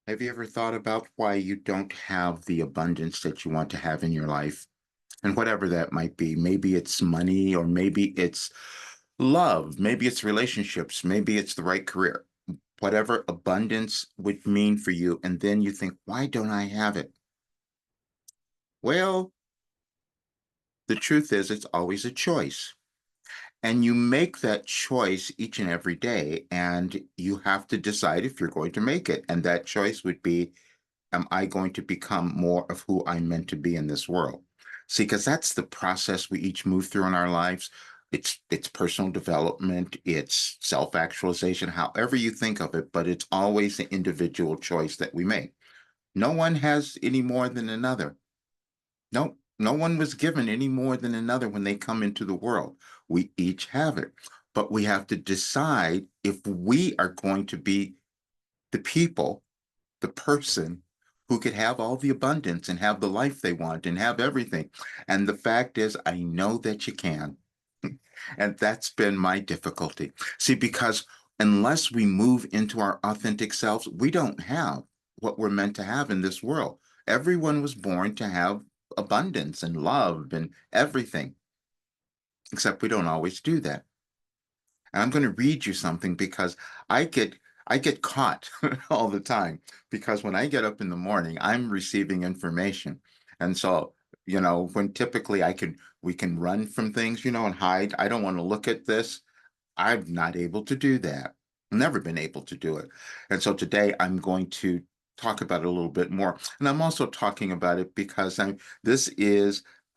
Have you ever thought about why you don't have the abundance that you want to have in your life? And whatever that might be. Maybe it's money, or maybe it's love, maybe it's relationships, maybe it's the right career. Whatever abundance would mean for you. And then you think, why don't I have it? Well, the truth is, it's always a choice. And you make that choice each and every day. And you have to decide if you're going to make it. And that choice would be, am I going to become more of who I'm meant to be in this world? See, because that's the process we each move through in our lives. It's personal development, it's self-actualization, however you think of it, but it's always an individual choice that we make. No one has any more than another. No, no one was given any more than another when they come into the world. We each have it, but we have to decide if we are going to be the people, the person who could have all the abundance and have the life they want and have everything. And the fact is, I know that you can. And that's been my difficulty. See, because unless we move into our authentic selves, we don't have what we're meant to have in this world. Everyone was born to have abundance and love and everything, except we don't always do that. And I'm going to read you something because I get I get caught all the time because when I get up in the morning, I'm receiving information. And so, when typically we can run from things, and hide. I don't want to look at this. I'm not able to do that. Never been able to do it. And so today I'm going to talk about it a little bit more. And I'm also talking about it because I'm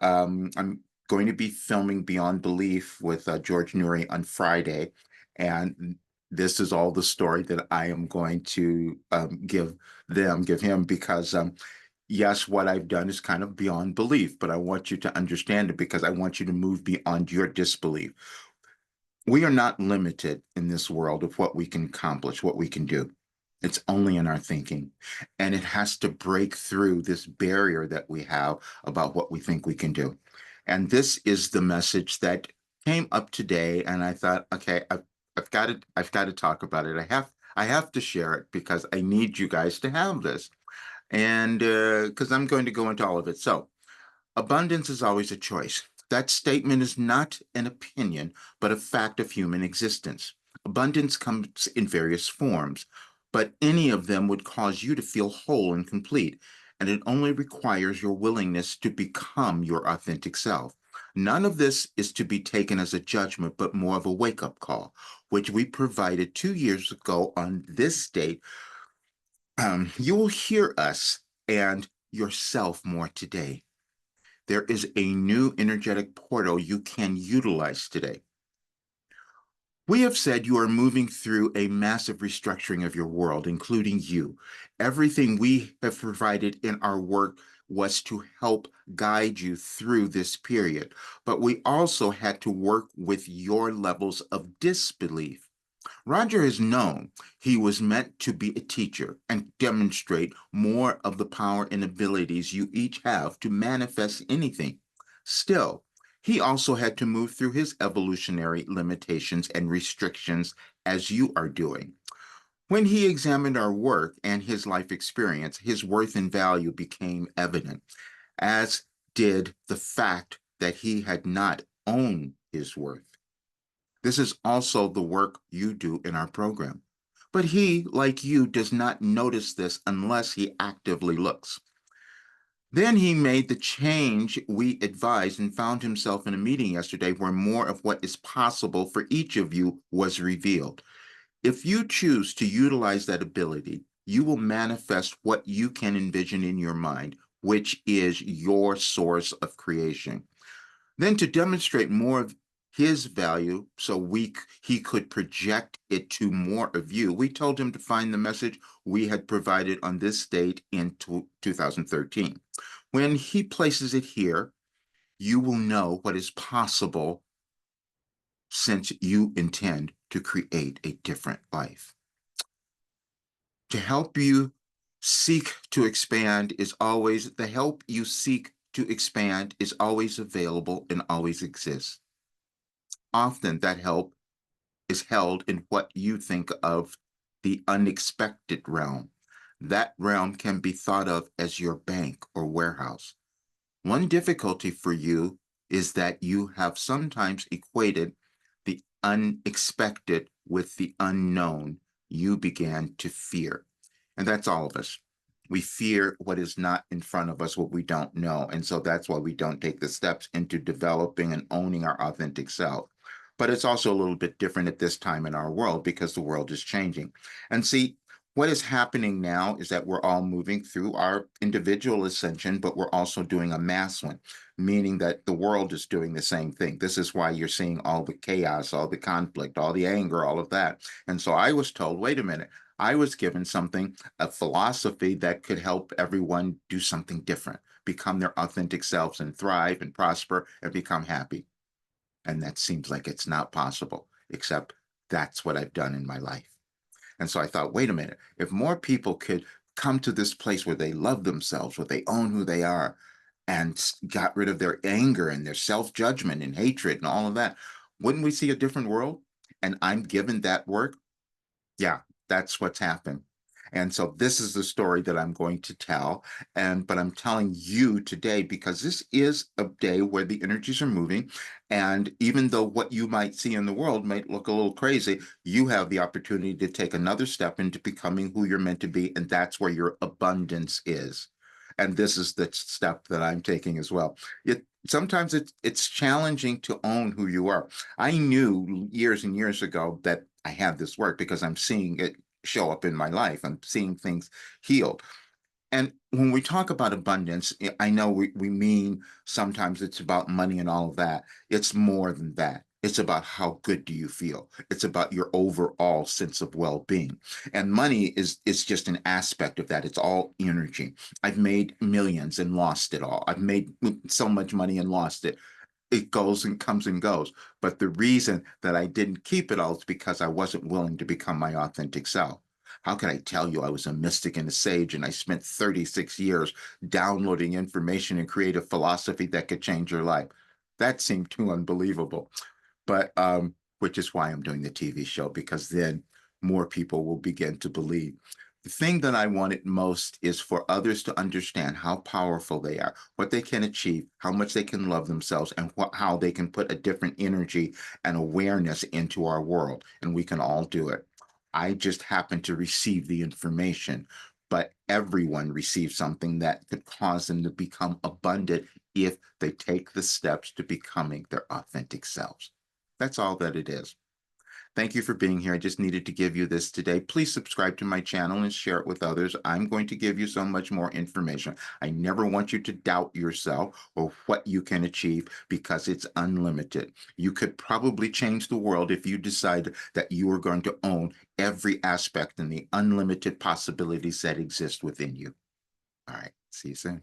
going to be filming Beyond Belief with George Nuri on Friday. And this is all the story that I am going to give him because yes, what I've done is kind of beyond belief, but I want you to understand it because I want you to move beyond your disbelief. We are not limited in this world of what we can accomplish, what we can do. It's only in our thinking. And it has to break through this barrier that we have about what we think we can do. And this is the message that came up today. And I thought, okay, I've got to talk about it. I have to share it because I need you guys to have this. And because I'm going to go into all of it. So abundance is always a choice. That statement is not an opinion, but a fact of human existence. Abundance comes in various forms, but any of them would cause you to feel whole and complete, and it only requires your willingness to become your authentic self. None of this is to be taken as a judgment, but more of a wake up call, which we provided 2 years ago on this date. You will hear us and yourself more today. There is a new energetic portal you can utilize today. We have said you are moving through a massive restructuring of your world, including you. Everything we have provided in our work was to help guide you through this period, but we also had to work with your levels of disbelief. Roger has known he was meant to be a teacher and demonstrate more of the power and abilities you each have to manifest anything. Still, he also had to move through his evolutionary limitations and restrictions as you are doing. When he examined our work and his life experience, his worth and value became evident, as did the fact that he had not owned his worth. This is also the work you do in our program. But he, like you, does not notice this unless he actively looks. Then he made the change we advised and found himself in a meeting yesterday where more of what is possible for each of you was revealed. If you choose to utilize that ability, you will manifest what you can envision in your mind, which is your source of creation. Then to demonstrate more of his value so he could project it to more of you, we told him to find the message we had provided on this date in 2013. When he places it here, you will know what is possible since you intend to create a different life. To help you seek to expand is always, the help you seek to expand is always available and always exists. Often that help is held in what you think of the unexpected realm. that realm can be thought of as your bank or warehouse. One difficulty for you is that you have sometimes equated the unexpected with the unknown you began to fear. And that's all of us. We fear what is not in front of us, what we don't know. And so that's why we don't take the steps into developing and owning our authentic self. But it's also a little bit different at this time in our world because the world is changing. And see, what is happening now is that we're all moving through our individual ascension, but we're also doing a mass one, meaning that the world is doing the same thing. This is why you're seeing all the chaos, all the conflict, all the anger, all of that. And so I was told, wait a minute, I was given something, a philosophy that could help everyone do something different, become their authentic selves and thrive and prosper and become happy. And that seems like it's not possible, except that's what I've done in my life. And so I thought, wait a minute, if more people could come to this place where they love themselves, where they own who they are, and got rid of their anger and their self judgment and hatred and all of that, wouldn't we see a different world? And I'm given that work. Yeah, that's what's happened. And so this is the story that I'm going to tell. But I'm telling you today because this is a day where the energies are moving. And even though what you might see in the world might look a little crazy, you have the opportunity to take another step into becoming who you're meant to be. And that's where your abundance is. And this is the step that I'm taking as well. Sometimes it's challenging to own who you are. I knew years and years ago that I had this work because I'm seeing it show up in my life. I'm seeing things healed. And when we talk about abundance, I know we mean sometimes it's about money and all of that. It's more than that. It's about how good do you feel. It's about your overall sense of well-being. And money is just an aspect of that. It's all energy. I've made millions and lost it all. I've made so much money and lost it. It goes and comes and goes. But the reason that I didn't keep it all is because I wasn't willing to become my authentic self. How can I tell you I was a mystic and a sage and I spent 36 years downloading information and creative philosophy that could change your life? That seemed too unbelievable. But which is why I'm doing the TV show, because then more people will begin to believe. The thing that I wanted most is for others to understand how powerful they are, what they can achieve, how much they can love themselves, and how they can put a different energy and awareness into our world. And we can all do it. I just happen to receive the information, but everyone receives something that could cause them to become abundant if they take the steps to becoming their authentic selves. That's all that it is. Thank you for being here. I just needed to give you this today. Please subscribe to my channel and share it with others. I'm going to give you so much more information. I never want you to doubt yourself or what you can achieve because it's unlimited. You could probably change the world if you decide that you are going to own every aspect and the unlimited possibilities that exist within you. All right. See you soon.